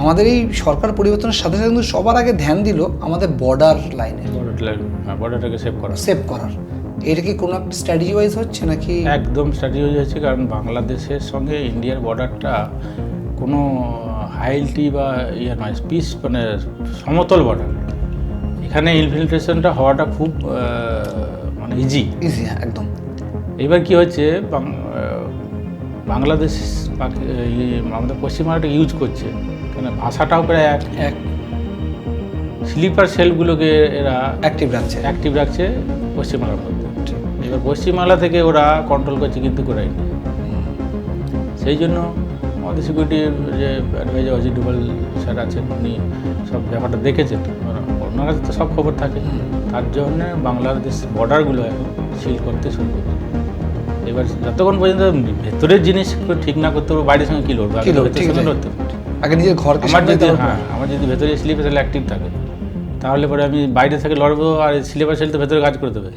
আমাদের এই সরকার পরিবর্তনের সাথে সাথে কিন্তু সবার আগে ধ্যান দিল আমাদের বর্ডার লাইনে, বর্ডারটাকে সেভ করার। এটা কি কোনো একটা স্ট্র্যাটেজি ওয়াইজ হচ্ছে নাকি? একদম স্ট্র্যাটেজি হচ্ছে, কারণ বাংলাদেশের সঙ্গে ইন্ডিয়ার বর্ডারটা কোনো হাইলটি বা ইয়ে নয়, পিস মানে সমতল বর্ডার। এখানে ইনফিল্ট্রেশনটা হওয়াটা খুব মানে ইজি। হ্যাঁ একদম। এবার কি হচ্ছে, বাংলাদেশ আমাদের পশ্চিমবাংলাটা ইউজ করছে, কেন ভাষাটাও প্রায় এক। স্লিপার সেলগুলোকে এরা অ্যাক্টিভ রাখছে পশ্চিমবাংলার মধ্যে। এবার পশ্চিমবাংলা থেকে ওরা কন্ট্রোল করছে, কিন্তু করাই নেই। সেই জন্য আমাদের সিকিউরিটির যে অ্যাডভাইজার অজিত ডোভাল স্যার আছেন, উনি সব ব্যাপারটা দেখেছেন, ওনার কাছে তো সব খবর থাকে। তার জন্য বাংলাদেশ বর্ডারগুলো এখন সিল করতে শুরু করছে। এবার যতক্ষণ পর্যন্ত ভেতরের জিনিস ঠিক না করতে পারবো, বাইরের সঙ্গে কী লড়বো? আগে নিজের ঘরকে আমার যদি ভেতরে স্লিপার সেল অ্যাক্টিভ থাকে, তাহলে পরে আমি বাইরে থেকে লড়বো, আর স্লিপার সেল তো ভেতরে কাজ করে দেবে।